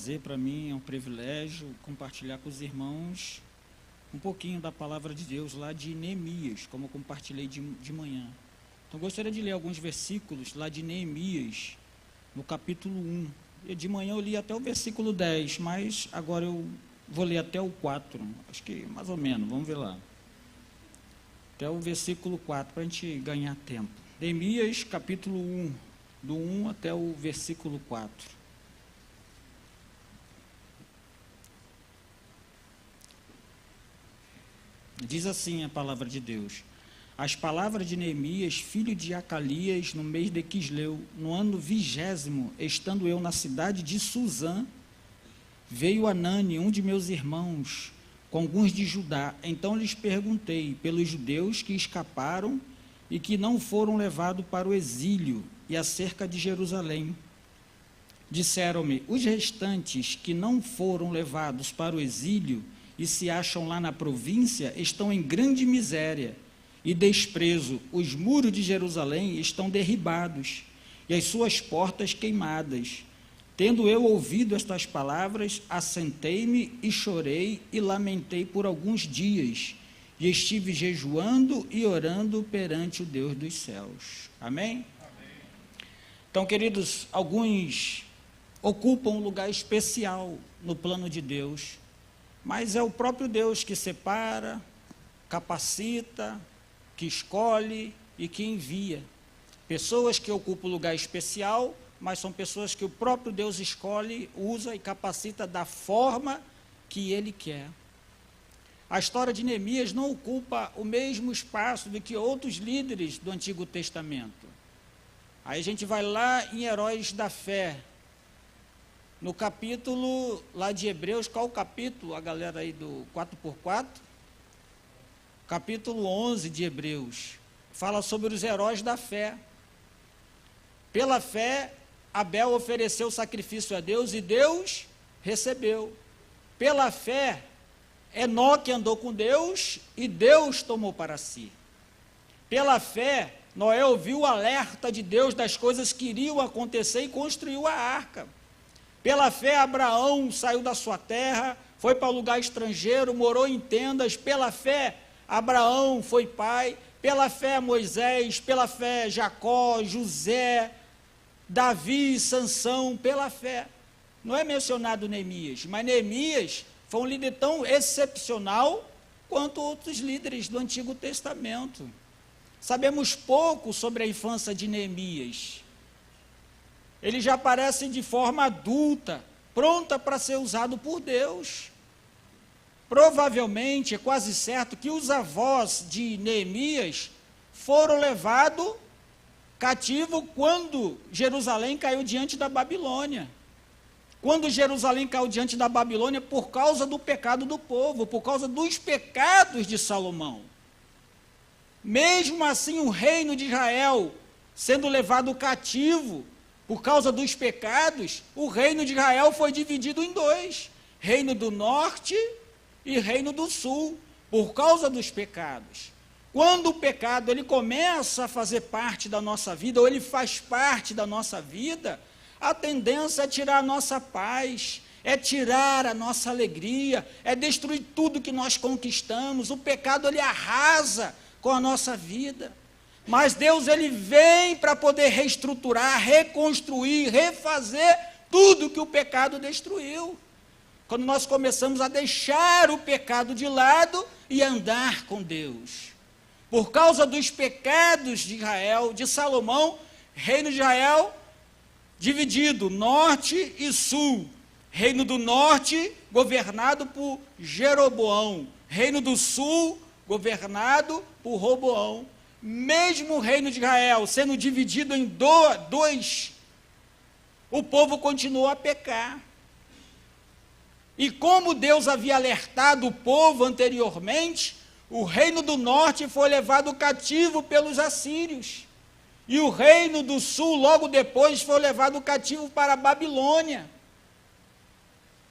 prazer para mim, é um privilégio compartilhar com os irmãos um pouquinho da palavra de Deus lá de Neemias, como eu compartilhei de manhã. Então, gostaria de ler alguns versículos lá de Neemias, no capítulo 1. E de manhã eu li até o versículo 10, mas agora eu vou ler até o 4, acho que mais ou menos, vamos ver lá. Até o versículo 4, para a gente ganhar tempo. Neemias, capítulo 1, do 1 até o versículo 4. Diz assim a palavra de Deus: as palavras de Neemias, filho de Acalias, no mês de Quisleu, no ano 20º, estando eu na cidade de Suzã, veio Anani, um de meus irmãos, com alguns de Judá. Então lhes perguntei pelos judeus que escaparam e que não foram levados para o exílio, e acerca de Jerusalém. Disseram-me: os restantes que não foram levados para o exílio e se acham lá na província estão em grande miséria e desprezo. Os muros de Jerusalém estão derribados e as suas portas queimadas. Tendo eu ouvido estas palavras, assentei-me e chorei e lamentei por alguns dias, e estive jejuando e orando perante o Deus dos céus. Amém? Então, queridos, alguns ocupam um lugar especial no plano de Deus, mas é o próprio Deus que separa, capacita, que escolhe e que envia. Pessoas que ocupam lugar especial, mas são pessoas que o próprio Deus escolhe, usa e capacita da forma que Ele quer. A história de Neemias não ocupa o mesmo espaço do que outros líderes do Antigo Testamento. Aí a gente vai lá em Heróis da Fé, no capítulo lá de Hebreus. Qual o capítulo, a galera aí do 4x4? Capítulo 11 de Hebreus, fala sobre os heróis da fé. Pela fé, Abel ofereceu sacrifício a Deus e Deus recebeu. Pela fé, Enoque andou com Deus e Deus tomou para si. Pela fé, Noé ouviu o alerta de Deus das coisas que iriam acontecer e construiu a arca. Pela fé, Abraão saiu da sua terra, foi para um lugar estrangeiro, morou em tendas. Pela fé, Abraão foi pai. Pela fé, Moisés. Pela fé, Jacó, José, Davi, Sansão. Pela fé. Não é mencionado Neemias, mas Neemias foi um líder tão excepcional quanto outros líderes do Antigo Testamento. Sabemos pouco sobre a infância de Neemias. Ele já aparece de forma adulta, pronta para ser usado por Deus. Provavelmente, é quase certo que os avós de Neemias foram levados cativo quando Jerusalém caiu diante da Babilônia. Quando Jerusalém caiu diante da Babilônia por causa do pecado do povo, por causa dos pecados de Salomão. Mesmo assim, o reino de Israel sendo levado cativo por causa dos pecados, o reino de Israel foi dividido em dois: reino do norte e reino do sul, por causa dos pecados. Quando o pecado ele começa a fazer parte da nossa vida, ou ele faz parte da nossa vida, a tendência é tirar a nossa paz, é tirar a nossa alegria, é destruir tudo que nós conquistamos. O pecado ele arrasa com a nossa vida. Mas Deus ele vem para poder reestruturar, reconstruir, refazer tudo que o pecado destruiu. Quando nós começamos a deixar o pecado de lado e andar com Deus. Por causa dos pecados de Israel, de Salomão, reino de Israel dividido, norte e sul. Reino do norte governado por Jeroboão. Reino do sul governado por Roboão. Mesmo o reino de Israel sendo dividido em dois, o povo continuou a pecar. E como Deus havia alertado o povo anteriormente, o reino do norte foi levado cativo pelos assírios. E o reino do sul, logo depois, foi levado cativo para a Babilônia.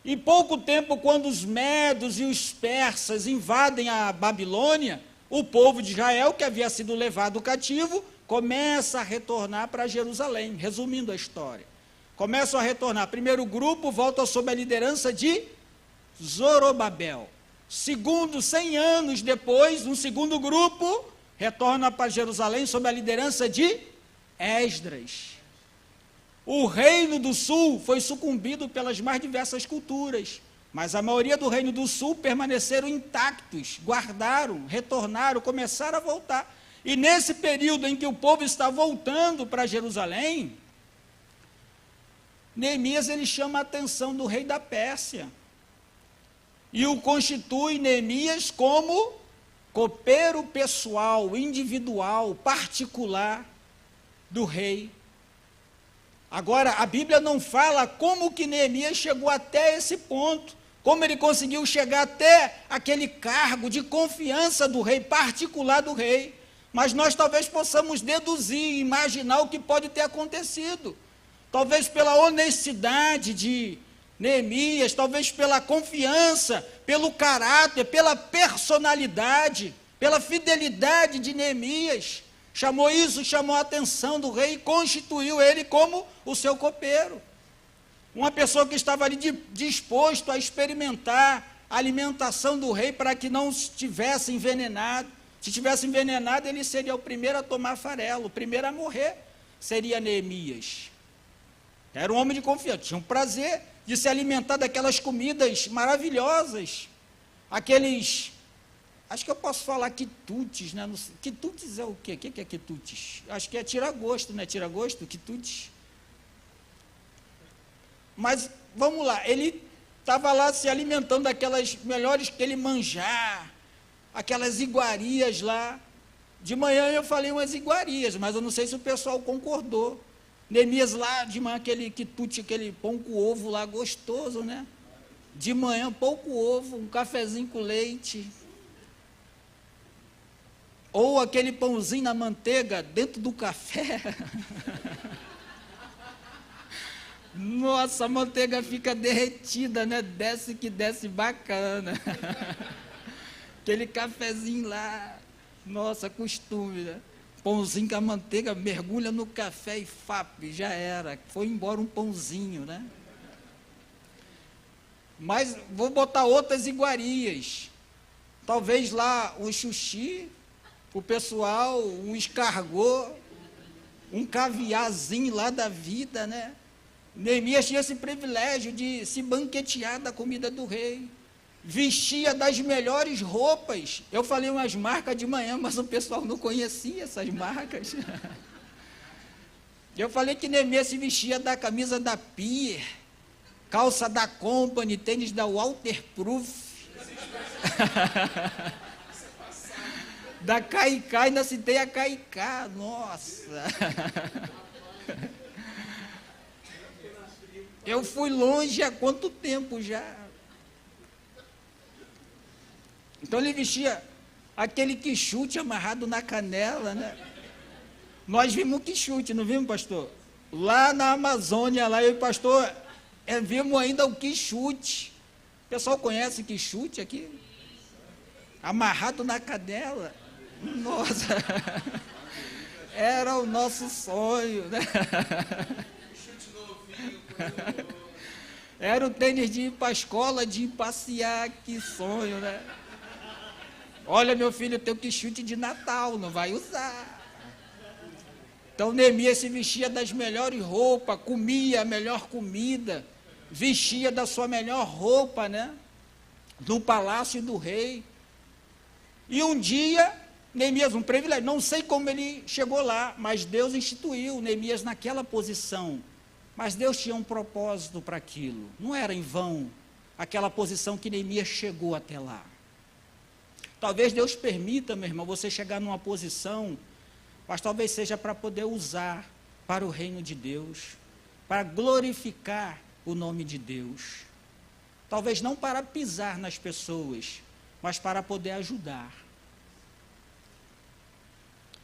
E pouco tempo, quando os medos e os persas invadem a Babilônia, o povo de Israel, que havia sido levado cativo, começa a retornar para Jerusalém. Resumindo a história, começam a retornar. Primeiro grupo volta sob a liderança de Zorobabel. Segundo, 100 anos depois, um segundo grupo retorna para Jerusalém sob a liderança de Esdras. O reino do sul foi sucumbido pelas mais diversas culturas, mas a maioria do reino do sul permaneceram intactos, guardaram, retornaram, começaram a voltar. E nesse período em que o povo está voltando para Jerusalém, Neemias ele chama a atenção do rei da Pérsia e o constitui, Neemias, como copeiro pessoal, individual, particular do rei. Agora, a Bíblia não fala como que Neemias chegou até esse ponto, como ele conseguiu chegar até aquele cargo de confiança do rei, particular do rei, mas nós talvez possamos deduzir, imaginar o que pode ter acontecido. Talvez pela honestidade de Neemias, talvez pela confiança, pelo caráter, pela personalidade, pela fidelidade de Neemias. Chamou a atenção do rei e constituiu ele como o seu copeiro. Uma pessoa que estava ali disposto a experimentar a alimentação do rei para que não estivesse envenenado. Se estivesse envenenado, ele seria o primeiro a tomar farelo, o primeiro a morrer seria Neemias. Era um homem de confiança, tinha um prazer de se alimentar daquelas comidas maravilhosas, aqueles, acho que eu posso falar quitutes, né? Quitutes é o quê? O que é quitutes? Acho que é tira-gosto, né? Tira-gosto, quitutes. Mas, vamos lá, ele estava lá se alimentando daquelas melhores que ele manjar, aquelas iguarias lá. De manhã eu falei umas iguarias, mas eu não sei se o pessoal concordou. Neemias lá, de manhã, aquele quitute, aquele pão com ovo lá, gostoso, né? De manhã, pão com ovo, um cafezinho com leite. Ou aquele pãozinho na manteiga dentro do café. Nossa, a manteiga fica derretida, né? Desce que desce bacana. Aquele cafezinho lá, nossa, costume, né? Pãozinho com a manteiga, mergulha no café e já era. Foi embora um pãozinho, né? Mas vou botar outras iguarias. Talvez lá um xuxi, o pessoal, um escargot, um caviarzinho lá da vida, né? Neemias tinha esse privilégio de se banquetear da comida do rei. Vestia das melhores roupas. Eu falei umas marcas de manhã, mas o pessoal não conhecia essas marcas. Eu falei que Neemias se vestia da camisa da Pier, calça da Company, tênis da Waterproof, da Kaiká, ainda citei a Kaiká, nossa. Eu fui longe há quanto tempo já? Então ele vestia aquele quichute amarrado na canela, né? Nós vimos o quichute, não vimos, pastor? Lá na Amazônia, lá eu e o pastor, vimos ainda o quichute. O pessoal conhece quichute aqui? Amarrado na canela. Nossa, era o nosso sonho, né? Era o tênis de ir para a escola, de ir passear, que sonho, né? Olha, meu filho, teu quichute de Natal, não vai usar. Então, Neemias se vestia das melhores roupas, comia a melhor comida, vestia da sua melhor roupa, né? No palácio do rei. E um dia, Neemias, um privilégio, não sei como ele chegou lá, mas Deus instituiu Neemias naquela posição. Mas Deus tinha um propósito para aquilo. Não era em vão aquela posição que Neemias chegou até lá. Talvez Deus permita, meu irmão, você chegar numa posição, mas talvez seja para poder usar para o reino de Deus, para glorificar o nome de Deus. Talvez não para pisar nas pessoas, mas para poder ajudar.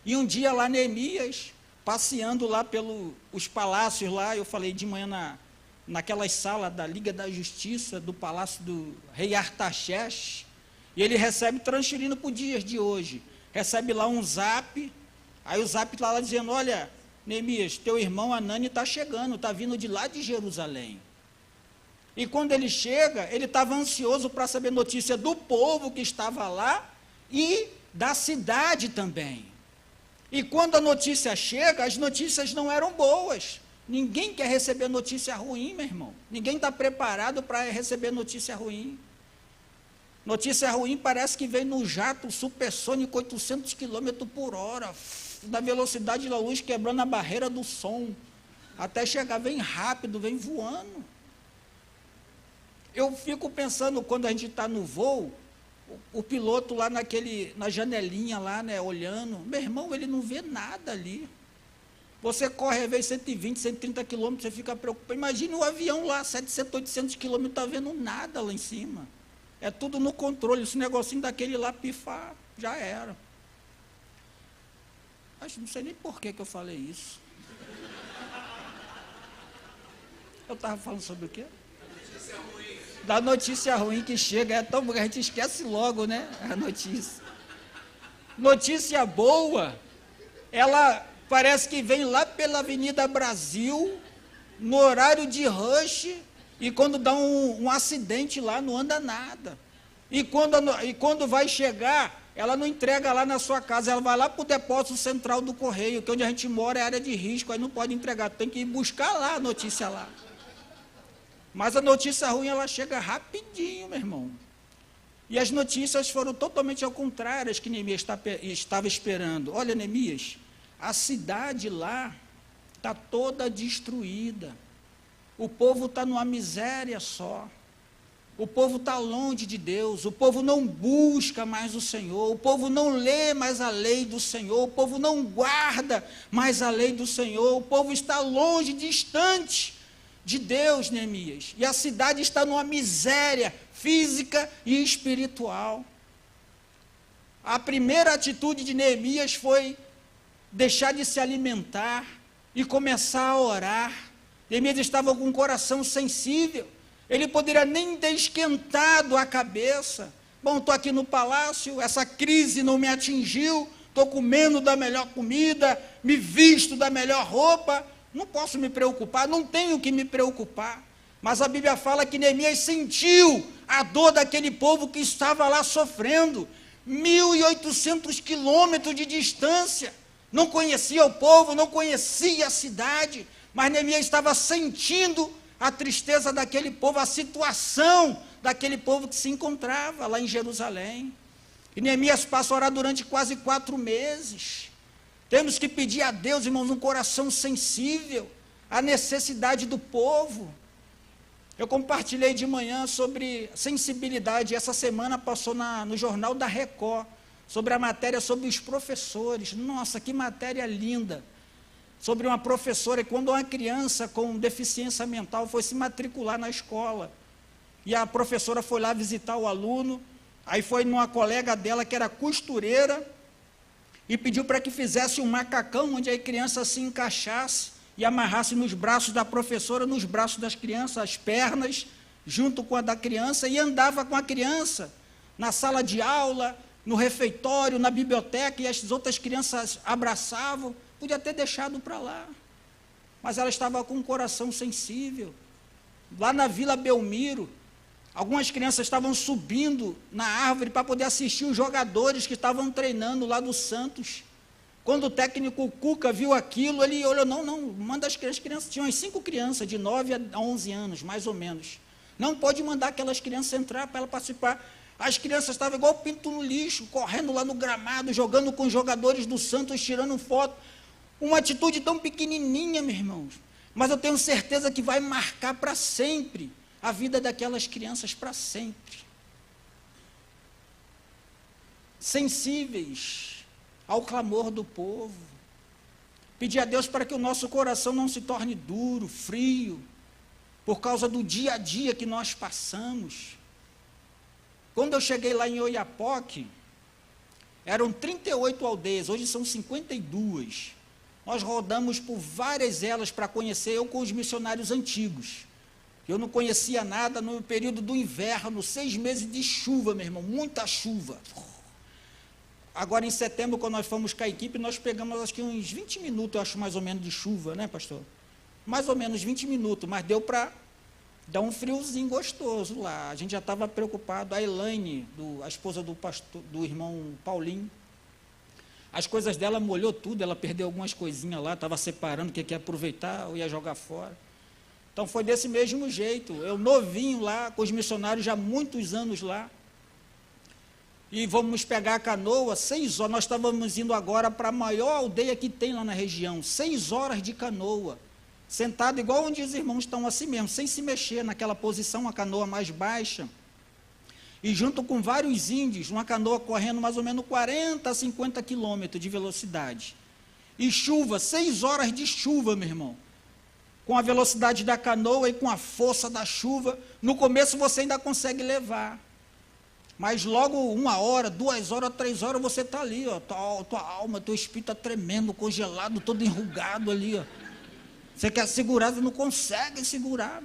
E um dia lá Neemias, passeando lá pelos palácios lá, eu falei de manhã naquelas salas da Liga da Justiça, do palácio do rei Artaxerxes, e ele recebe, transferindo para os dias de hoje, recebe lá um zap, aí o zap está lá dizendo, olha, Neemias, teu irmão Anani está chegando, está vindo de lá de Jerusalém. E quando ele chega, ele estava ansioso para saber notícia do povo que estava lá e da cidade também. E quando a notícia chega, as notícias não eram boas. Ninguém quer receber notícia ruim, meu irmão. Ninguém está preparado para receber notícia ruim. Notícia ruim parece que vem no jato supersônico 800 km por hora, da velocidade da luz quebrando a barreira do som, até chegar, vem rápido, vem voando. Eu fico pensando, quando a gente está no voo, o piloto lá na janelinha lá, né, olhando, meu irmão, ele não vê nada ali. Você corre, às vezes, 120, 130 quilômetros, você fica preocupado. Imagine o avião lá, 700, 800 quilômetros, não está vendo nada lá em cima. É tudo no controle, esse negocinho daquele lá pifar, já era. Acho, não sei nem por que eu falei isso. Eu estava falando sobre o quê? Notícia ruim. Da notícia ruim que chega, é tão bom que a gente esquece logo, né? A notícia. Notícia boa, ela parece que vem lá pela Avenida Brasil, no horário de rush, e quando dá um acidente lá, não anda nada. E quando vai chegar, ela não entrega lá na sua casa, ela vai lá para o depósito central do correio, que onde a gente mora é área de risco, aí não pode entregar, tem que ir buscar lá a notícia lá. Mas a notícia ruim, ela chega rapidinho, meu irmão. E as notícias foram totalmente ao contrário que Neemias estava esperando. Olha, Neemias, a cidade lá está toda destruída. O povo está numa miséria só. O povo está longe de Deus. O povo não busca mais o Senhor. O povo não lê mais a lei do Senhor. O povo não guarda mais a lei do Senhor. O povo está longe, distante de Deus, Neemias. E a cidade está numa miséria física e espiritual. A primeira atitude de Neemias foi deixar de se alimentar e começar a orar. Neemias estava com um coração sensível. Ele poderia nem ter esquentado a cabeça. Bom, estou aqui no palácio, essa crise não me atingiu, estou comendo da melhor comida, me visto da melhor roupa, não posso me preocupar, não tenho que me preocupar. Mas a Bíblia fala que Neemias sentiu a dor daquele povo que estava lá sofrendo, 1.800 quilômetros de distância, não conhecia o povo, não conhecia a cidade, mas Neemias estava sentindo a tristeza daquele povo, a situação daquele povo que se encontrava lá em Jerusalém. E Neemias passa a orar durante quase 4 meses. Temos que pedir a Deus, irmãos, um coração sensível à necessidade do povo. Eu compartilhei de manhã sobre sensibilidade. Essa semana passou no Jornal da Record, sobre a matéria sobre os professores. Nossa, que matéria linda! Sobre uma professora, quando uma criança com deficiência mental foi se matricular na escola, e a professora foi lá visitar o aluno, aí foi numa colega dela que era costureira, e pediu para que fizesse um macacão, onde a criança se encaixasse, e amarrasse nos braços da professora, nos braços das crianças, as pernas, junto com a da criança, e andava com a criança, na sala de aula, no refeitório, na biblioteca, e as outras crianças abraçavam. Podia ter deixado para lá, mas ela estava com um coração sensível. Lá na Vila Belmiro, algumas crianças estavam subindo na árvore para poder assistir os jogadores que estavam treinando lá do Santos. Quando o técnico Cuca viu aquilo, ele olhou, não, manda as crianças, tinham umas 5 crianças, de 9 a 11 anos, mais ou menos. Não pode mandar aquelas crianças entrar para ela participar. As crianças estavam igual pinto no lixo, correndo lá no gramado, jogando com os jogadores do Santos, tirando foto. Uma atitude tão pequenininha, meus irmãos, mas eu tenho certeza que vai marcar para sempre a vida daquelas crianças, para sempre. Sensíveis ao clamor do povo. Pedir a Deus para que o nosso coração não se torne duro, frio, por causa do dia a dia que nós passamos. Quando eu cheguei lá em Oiapoque, eram 38 aldeias, hoje são 52. Nós rodamos por várias elas para conhecer, eu com os missionários antigos. Eu não conhecia nada no período do inverno, 6 meses de chuva, meu irmão, muita chuva. Agora, em setembro, quando nós fomos com a equipe, nós pegamos, acho que uns 20 minutos, eu acho, mais ou menos, de chuva, né, pastor? Mais ou menos 20 minutos, mas deu para dar um friozinho gostoso lá. A gente já estava preocupado. A Elaine, a esposa do pastor, do irmão Paulinho, as coisas dela molhou tudo, ela perdeu algumas coisinhas lá, estava separando o que ia aproveitar ou ia jogar fora. Então, foi desse mesmo jeito. Eu novinho lá, com os missionários já há muitos anos lá. E vamos pegar a canoa, 6 horas, nós estávamos indo agora para a maior aldeia que tem lá na região, 6 horas de canoa, sentado igual onde os irmãos estão assim mesmo, sem se mexer, naquela posição, a canoa mais baixa, e junto com vários índios, uma canoa correndo mais ou menos 40 a 50 quilômetros de velocidade, e chuva, 6 horas de chuva, meu irmão, com a velocidade da canoa e com a força da chuva, no começo você ainda consegue levar, mas logo 1 hora, 2 horas, 3 horas, você está ali, ó, tua alma, teu espírito está tremendo, congelado, todo enrugado ali, ó. Você quer segurar, você não consegue segurar.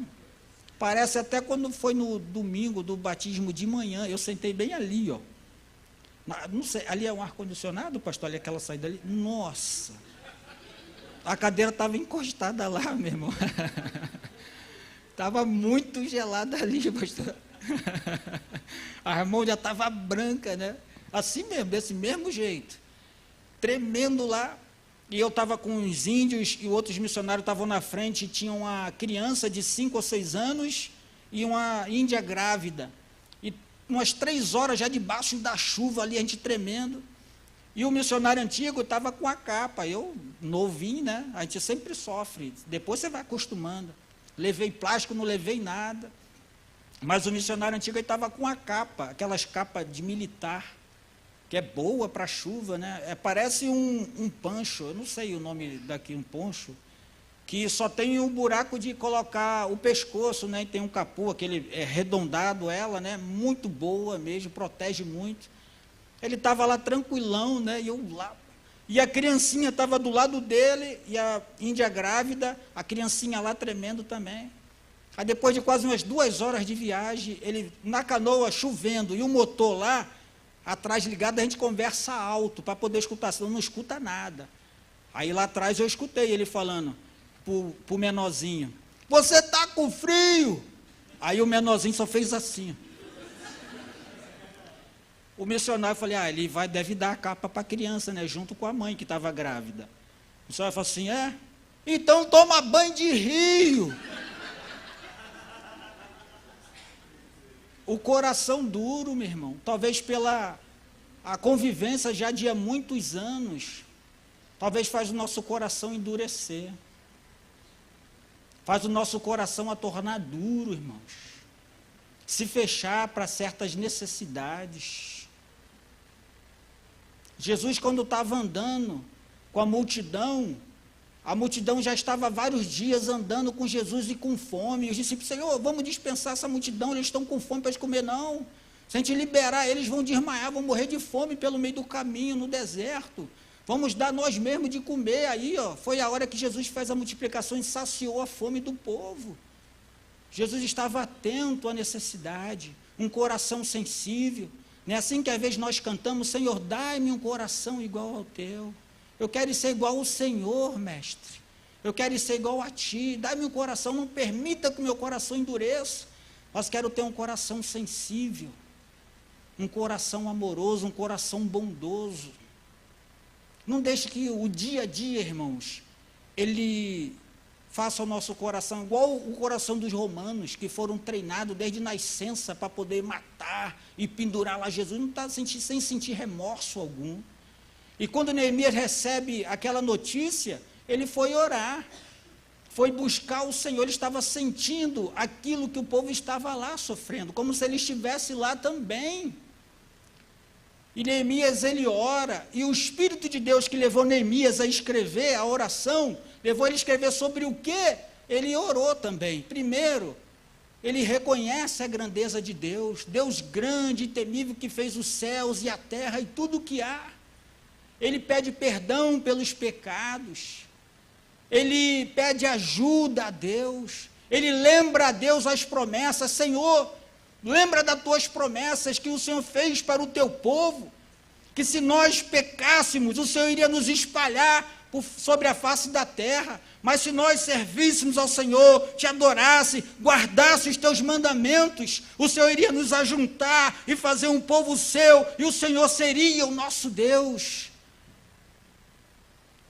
Parece até quando foi no domingo do batismo de manhã, eu sentei bem ali, ó. Não sei, ali é um ar-condicionado, pastor, ali aquela saída ali. Nossa! A cadeira estava encostada lá, meu irmão. Estava muito gelada ali, pastor. A mão já estava branca, né? Assim mesmo, desse mesmo jeito. Tremendo lá. E eu estava com os índios e outros missionários estavam na frente, e tinha uma criança de 5 ou 6 anos e uma índia grávida. E umas 3 horas já debaixo da chuva ali, a gente tremendo. E o missionário antigo estava com a capa, eu novinho, né? A gente sempre sofre, depois você vai acostumando. Levei plástico, não levei nada. Mas o missionário antigo estava com a capa, aquelas capas de militar, que é boa para chuva, né? Parece um pancho, eu não sei o nome daqui, um poncho, que só tem um buraco de colocar o pescoço, né? E tem um capô, aquele arredondado ela, né? Muito boa mesmo, protege muito. Ele estava lá tranquilão, né? E eu lá. E a criancinha estava do lado dele, e a índia grávida, a criancinha lá tremendo também. Aí depois de quase umas 2 horas de viagem, ele na canoa chovendo e o motor lá, atrás ligado, a gente conversa alto para poder escutar, senão não escuta nada. Aí lá atrás eu escutei ele falando pro menorzinho, você está com frio? Aí o menorzinho só fez assim. O missionário, eu falei, ele deve dar a capa para a criança, né, junto com a mãe que estava grávida. O missionário falou assim, então toma banho de rio. O coração duro, meu irmão, talvez pela a convivência já de há muitos anos, talvez faz o nosso coração endurecer, faz o nosso coração a tornar duro, irmãos, se fechar para certas necessidades. Jesus, quando estava andando com a multidão já estava há vários dias andando com Jesus e com fome. Os discípulos, Senhor, vamos dispensar essa multidão, eles estão com fome para eles comer, não. Se a gente liberar, eles vão desmaiar, vão morrer de fome pelo meio do caminho, no deserto. Vamos dar nós mesmos de comer. Aí, foi a hora que Jesus fez a multiplicação e saciou a fome do povo. Jesus estava atento à necessidade, um coração sensível. Não é assim que às vezes nós cantamos, Senhor, dai-me um coração igual ao teu. Eu quero ser igual ao Senhor, mestre. Eu quero ser igual a ti. Dá-me um coração, não permita que o meu coração endureça. Mas quero ter um coração sensível, um coração amoroso, um coração bondoso. Não deixe que o dia a dia, irmãos, ele faça o nosso coração igual o coração dos romanos, que foram treinados desde nascença para poder matar e pendurar lá Jesus. Não está sem sentir remorso algum. E quando Neemias recebe aquela notícia, ele foi orar, foi buscar o Senhor, ele estava sentindo aquilo que o povo estava lá sofrendo, como se ele estivesse lá também. E Neemias, ele ora, e o Espírito de Deus que levou Neemias a escrever a oração, levou ele a escrever sobre o que ele orou também. Primeiro, ele reconhece a grandeza de Deus, Deus grande e temível que fez os céus e a terra e tudo o que há. Ele pede perdão pelos pecados, ele pede ajuda a Deus, ele lembra a Deus as promessas, Senhor, lembra das tuas promessas que o Senhor fez para o teu povo, que se nós pecássemos, o Senhor iria nos espalhar sobre a face da terra, mas se nós servíssemos ao Senhor, te adorasse, guardasse os teus mandamentos, o Senhor iria nos ajuntar e fazer um povo seu, e o Senhor seria o nosso Deus.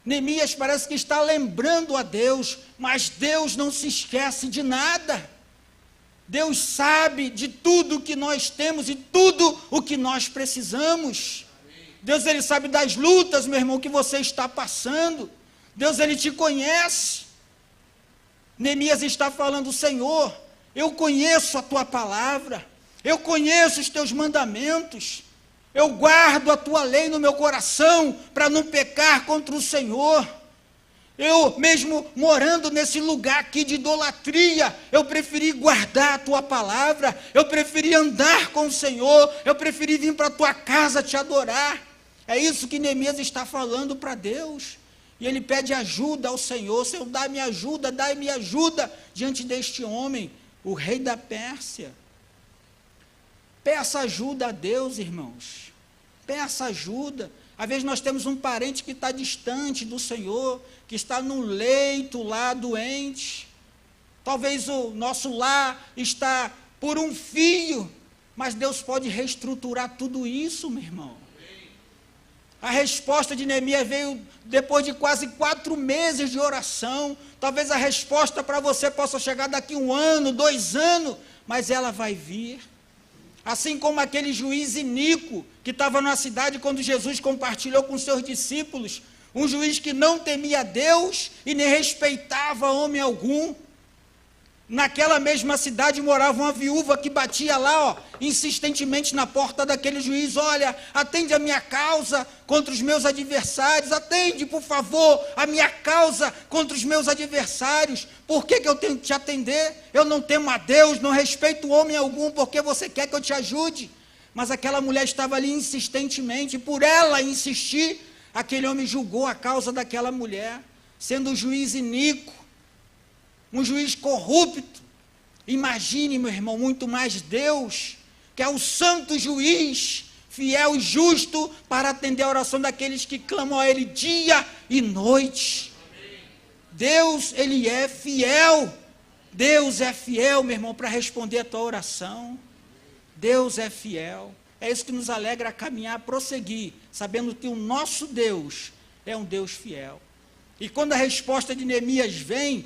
Neemias parece que está lembrando a Deus, mas Deus não se esquece de nada. Deus sabe de tudo o que nós temos e tudo o que nós precisamos. Deus, Ele sabe das lutas, meu irmão, que você está passando. Deus, Ele te conhece. Neemias está falando, Senhor, eu conheço a Tua palavra, eu conheço os Teus mandamentos, eu guardo a Tua lei no meu coração, para não pecar contra o Senhor. Eu, mesmo morando nesse lugar aqui de idolatria, eu preferi guardar a Tua palavra, eu preferi andar com o Senhor, eu preferi vir para a Tua casa te adorar. É isso que Neemias está falando para Deus. E ele pede ajuda ao Senhor. Senhor, dá-me ajuda diante deste homem, o rei da Pérsia. Peça ajuda a Deus, irmãos. Peça ajuda. Às vezes nós temos um parente que está distante do Senhor, que está num leito lá, doente. Talvez o nosso lar está por um fio, mas Deus pode reestruturar tudo isso, meu irmão. A resposta de Neemias veio depois de quase 4 meses de oração. Talvez a resposta para você possa chegar daqui 1 ano, 2 anos, mas ela vai vir. Assim como aquele juiz iníquo que estava na cidade quando Jesus compartilhou com seus discípulos, um juiz que não temia Deus e nem respeitava homem algum. Naquela mesma cidade morava uma viúva que batia lá, insistentemente na porta daquele juiz, olha, atende a minha causa contra os meus adversários, atende, por favor, a minha causa contra os meus adversários. Por que eu tenho que te atender? Eu não temo a Deus, não respeito homem algum, porque você quer que eu te ajude? Mas aquela mulher estava ali insistentemente, e por ela insistir, aquele homem julgou a causa daquela mulher, sendo um juiz iníquo, um juiz corrupto. Imagine, meu irmão, muito mais Deus, que é o santo juiz, fiel e justo, para atender a oração daqueles que clamam a Ele dia e noite. Amém. Deus, Ele é fiel. Deus é fiel, meu irmão, para responder a tua oração. Deus é fiel. É isso que nos alegra a caminhar, a prosseguir, sabendo que o nosso Deus é um Deus fiel. E quando a resposta de Neemias vem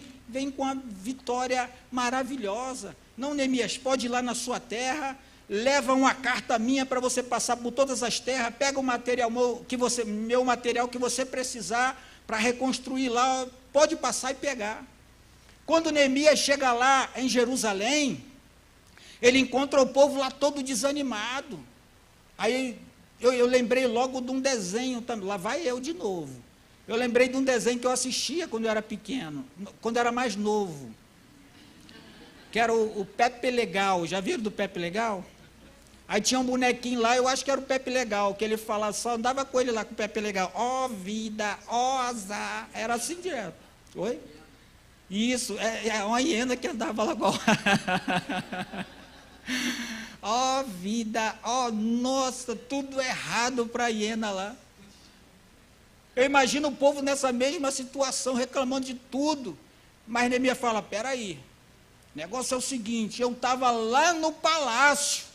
com uma vitória maravilhosa. Não, Neemias, pode ir lá na sua terra, leva uma carta minha para você passar por todas as terras, pega o material meu material que você precisar para reconstruir lá, pode passar e pegar. Quando Neemias chega lá em Jerusalém, ele encontra o povo lá todo desanimado. Aí eu lembrei logo de um desenho, lá vai eu de novo. Eu lembrei de um desenho que eu assistia quando eu era pequeno, quando eu era mais novo, que era o Pepe Legal. Já viram do Pepe Legal? Aí tinha um bonequinho lá, eu acho que era o Pepe Legal, que ele falava, só andava com ele lá, com o Pepe Legal. Ó vida, ó azar, era assim direto. Oi? Isso, é uma hiena que andava lá igual. Ó vida, ó nossa, tudo errado para a hiena lá. Eu imagino o povo nessa mesma situação, reclamando de tudo. Mas Neemias fala, peraí, o negócio é o seguinte, eu estava lá no palácio,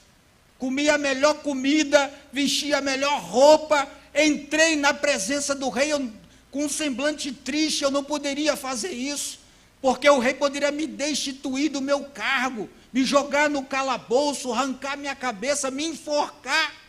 comia a melhor comida, vestia a melhor roupa, entrei na presença do rei com um semblante triste, eu não poderia fazer isso, porque o rei poderia me destituir do meu cargo, me jogar no calabouço, arrancar minha cabeça, me enforcar.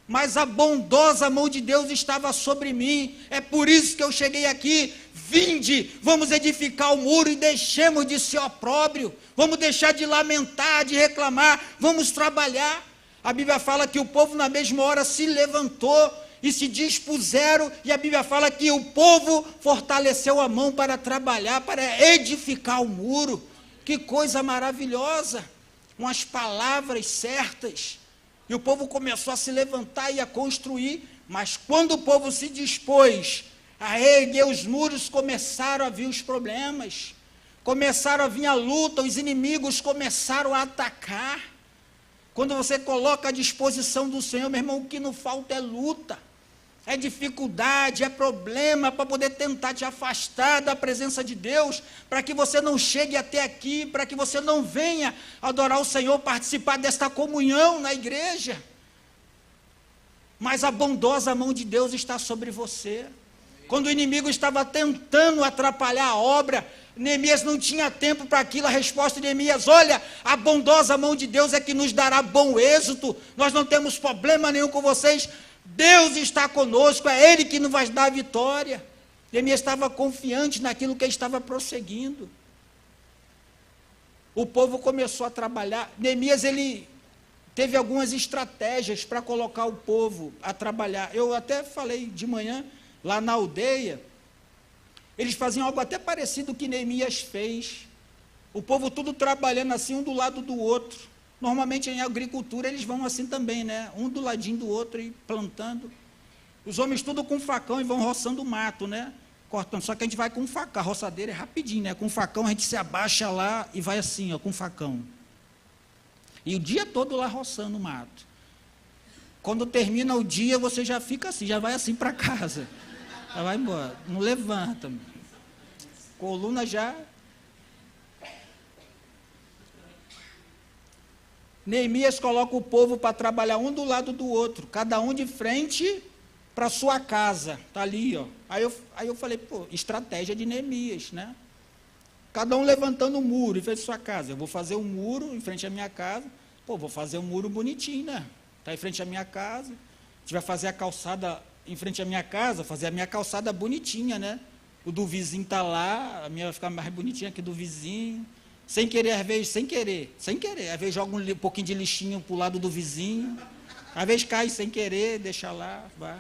Mas a bondosa mão de Deus estava sobre mim, é por isso que eu cheguei aqui. Vinde, vamos edificar o muro e deixemos de ser opróbrio, vamos deixar de lamentar, de reclamar, vamos trabalhar. A Bíblia fala que o povo na mesma hora se levantou e se dispuseram, e a Bíblia fala que o povo fortaleceu a mão para trabalhar, para edificar o muro. Que coisa maravilhosa, umas palavras certas. E o povo começou a se levantar e a construir, mas quando o povo se dispôs a erguer os muros, começaram a vir os problemas, começaram a vir a luta, os inimigos começaram a atacar. Quando você coloca à disposição do Senhor, meu irmão, o que não falta é luta, é dificuldade, é problema para poder tentar te afastar da presença de Deus, para que você não chegue até aqui, para que você não venha adorar o Senhor, participar desta comunhão na igreja. Mas a bondosa mão de Deus está sobre você. Quando o inimigo estava tentando atrapalhar a obra, Neemias não tinha tempo para aquilo. A resposta de Neemias: olha, a bondosa mão de Deus é que nos dará bom êxito, nós não temos problema nenhum com vocês, Deus está conosco, é Ele que nos vai dar a vitória. Neemias estava confiante naquilo que ele estava prosseguindo. O povo começou a trabalhar. Neemias, ele teve algumas estratégias para colocar o povo a trabalhar. Eu até falei de manhã, lá na aldeia, eles faziam algo até parecido que Neemias fez. O povo tudo trabalhando assim, um do lado do outro. Normalmente em agricultura eles vão assim também, né? Um do ladinho do outro e plantando. Os homens tudo com facão e vão roçando o mato, né? Cortando. Só que a gente vai com facão. A roçadeira é rapidinho, né? Com facão a gente se abaixa lá e vai assim, ó, com facão. E o dia todo lá roçando o mato. Quando termina o dia, você já fica assim, já vai assim para casa. Já vai embora. Não levanta. Coluna já. Neemias coloca o povo para trabalhar um do lado do outro, cada um de frente para a sua casa. Está ali, ó. Aí eu falei, pô, estratégia de Neemias, né? Cada um levantando um muro em frente à sua casa. Eu vou fazer um muro em frente à minha casa. Pô, vou fazer um muro bonitinho, né? Está em frente à minha casa. A gente vai fazer a calçada em frente à minha casa, fazer a minha calçada bonitinha, né? O do vizinho está lá, a minha vai ficar mais bonitinha que do vizinho. Sem querer, às vezes, sem querer. Às vezes joga um pouquinho de lixinho para o lado do vizinho. Às vezes cai sem querer, deixa lá, vai.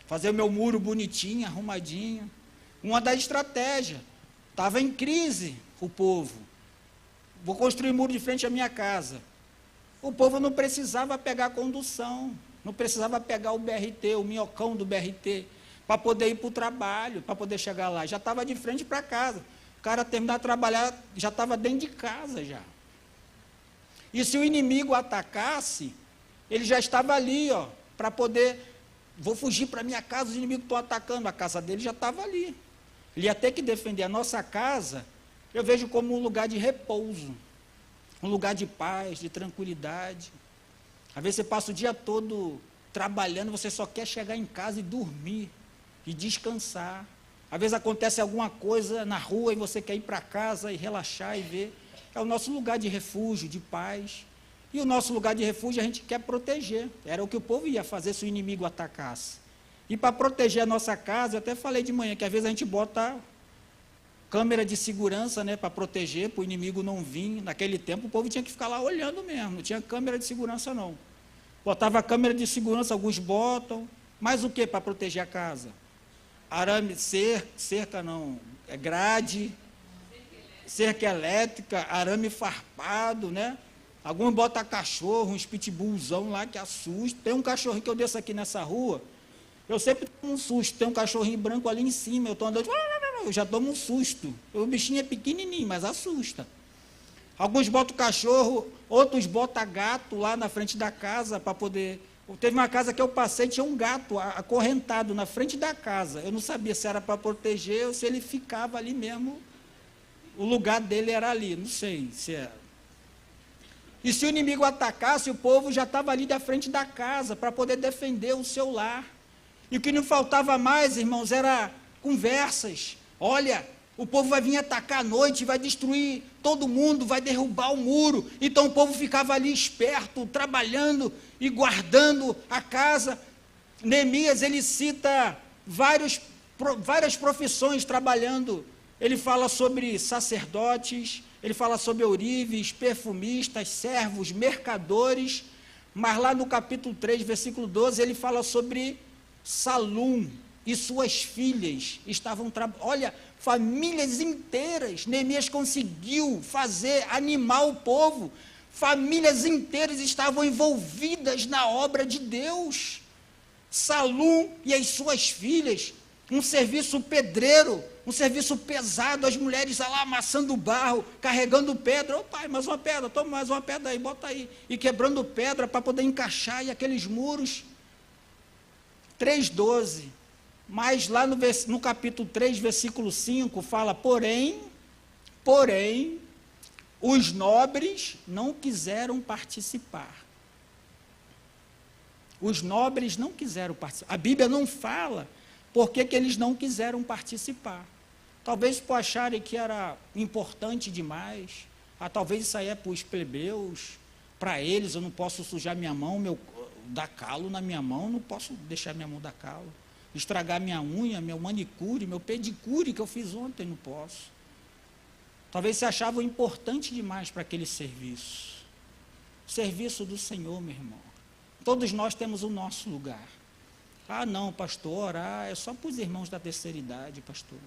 Fazer o meu muro bonitinho, arrumadinho. Uma das estratégias. Estava em crise o povo. Vou construir muro de frente à minha casa. O povo não precisava pegar a condução, não precisava pegar o BRT, o minhocão do BRT, para poder ir para o trabalho, para poder chegar lá. Já estava de frente para casa. O cara terminar de trabalhar, já estava dentro de casa já. E se o inimigo atacasse, ele já estava ali, ó, para poder, vou fugir para minha casa, os inimigos estão atacando, a casa dele já estava ali. Ele ia ter que defender a nossa casa, eu vejo como um lugar de repouso, um lugar de paz, de tranquilidade. Às vezes você passa o dia todo trabalhando, você só quer chegar em casa e dormir, e descansar. Às vezes acontece alguma coisa na rua e você quer ir para casa e relaxar e ver. É o nosso lugar de refúgio, de paz. E o nosso lugar de refúgio a gente quer proteger. Era o que o povo ia fazer se o inimigo atacasse. E para proteger a nossa casa, eu até falei de manhã, que às vezes a gente bota câmera de segurança, né, para proteger, para o inimigo não vir. Naquele tempo o povo tinha que ficar lá olhando mesmo, não tinha câmera de segurança não. Botava câmera de segurança, alguns botam. Mas o que para proteger a casa? Arame, cerca não, é grade, cerca elétrica, arame farpado, né? Alguns botam cachorro, uns pitbullzão lá que assusta. Tem um cachorrinho que eu desço aqui nessa rua, eu sempre tomo um susto. Tem um cachorrinho branco ali em cima, eu estou andando, eu já tomo um susto. O bichinho é pequenininho, mas assusta. Alguns botam cachorro, outros botam gato lá na frente da casa para poder... Teve uma casa que eu passei, tinha um gato acorrentado na frente da casa. Eu não sabia se era para proteger ou se ele ficava ali mesmo. O lugar dele era ali, não sei se era. E se o inimigo atacasse, o povo já estava ali da frente da casa para poder defender o seu lar. E o que não faltava mais, irmãos, era conversas. Olha, o povo vai vir atacar à noite, vai destruir todo mundo, vai derrubar o muro. Então o povo ficava ali esperto, trabalhando e guardando a casa. Neemias, ele cita várias profissões trabalhando. Ele fala sobre sacerdotes, ele fala sobre ourives, perfumistas, servos, mercadores. Mas lá no capítulo 3, versículo 12, ele fala sobre Salum e suas filhas estavam trabalhando. Olha, famílias inteiras, Neemias conseguiu animar o povo, famílias inteiras estavam envolvidas na obra de Deus. Salum e as suas filhas, um serviço pedreiro, um serviço pesado, as mulheres lá amassando barro, carregando pedra. Ô pai, mais uma pedra, toma mais uma pedra aí, bota aí, e quebrando pedra para poder encaixar e aqueles muros. 3,12. Mas lá no capítulo 3, versículo 5, fala, porém, os nobres não quiseram participar. Os nobres não quiseram participar. A Bíblia não fala por que eles não quiseram participar. Talvez por acharem que era importante demais. Talvez isso aí é para os plebeus. Para eles, eu não posso sujar minha mão, dar calo na minha mão, não posso deixar minha mão dar calo. Estragar minha unha, meu manicure, meu pedicure que eu fiz ontem, não posso. Talvez se achavam importante demais para aquele serviço. Serviço do Senhor, meu irmão. Todos nós temos o nosso lugar. Não, pastor, orar é só para os irmãos da terceira idade, pastor.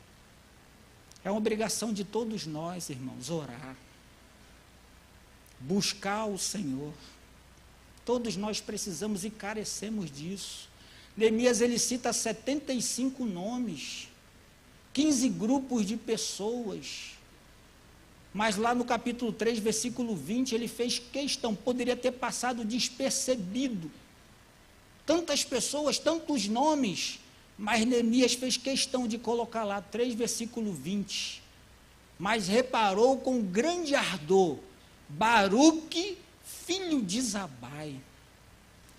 É uma obrigação de todos nós, irmãos, orar. Buscar o Senhor. Todos nós precisamos e carecemos disso. Neemias, ele cita 75 nomes, 15 grupos de pessoas. Mas lá no capítulo 3, versículo 20, ele fez questão, poderia ter passado despercebido. Tantas pessoas, tantos nomes, mas Neemias fez questão de colocar lá, 3, versículo 20. Mas reparou com grande ardor, Baruque, filho de Zabai.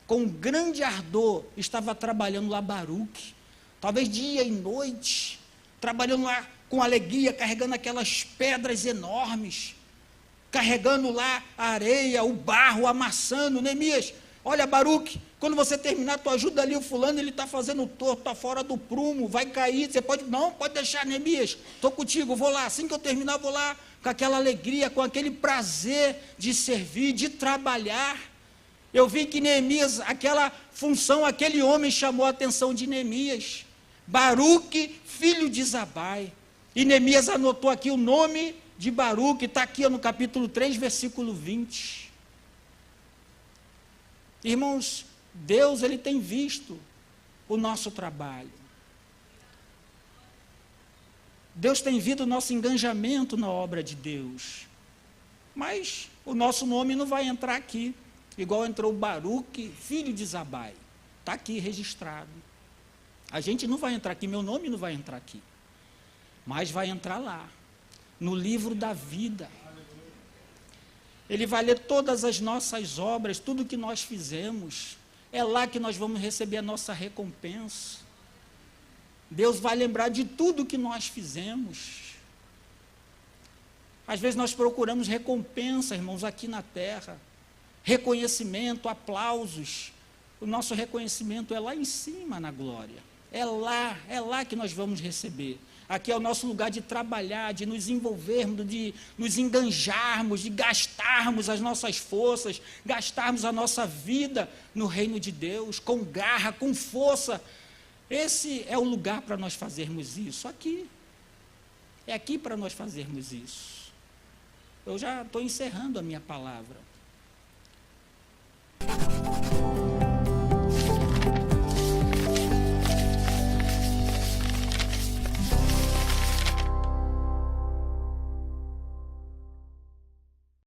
Com grande ardor, estava trabalhando lá Baruque, talvez dia e noite, trabalhando lá com alegria, carregando aquelas pedras enormes, carregando lá a areia, o barro, amassando. Neemias, olha, Baruque, quando você terminar, tu ajuda ali o fulano, ele está fazendo torto, está fora do prumo, vai cair, você pode, não, pode deixar, Neemias, estou contigo, vou lá, assim que eu terminar, vou lá, com aquela alegria, com aquele prazer de servir, de trabalhar. Eu vi que Neemias, aquela função, aquele homem chamou a atenção de Neemias, Baruque, filho de Zabai. E Neemias anotou aqui o nome de Baruque, está aqui no capítulo 3, versículo 20. Irmãos, Deus, ele tem visto o nosso trabalho. Deus tem visto o nosso engajamento na obra de Deus. Mas o nosso nome não vai entrar aqui, igual entrou Baruque, filho de Zabai. Está aqui registrado. A gente não vai entrar aqui, meu nome não vai entrar aqui. Mas vai entrar lá, no livro da vida. Ele vai ler todas as nossas obras, tudo que nós fizemos. É lá que nós vamos receber a nossa recompensa. Deus vai lembrar de tudo que nós fizemos. Às vezes nós procuramos recompensa, irmãos, aqui na terra. Reconhecimento, aplausos. O nosso reconhecimento é lá em cima na glória. É lá que nós vamos receber. Aqui é o nosso lugar de trabalhar, de nos envolvermos, de nos enganjarmos, de gastarmos as nossas forças, gastarmos a nossa vida no reino de Deus, com garra, com força. Esse é o lugar para nós fazermos isso, aqui. É aqui para nós fazermos isso. Eu já estou encerrando a minha palavra.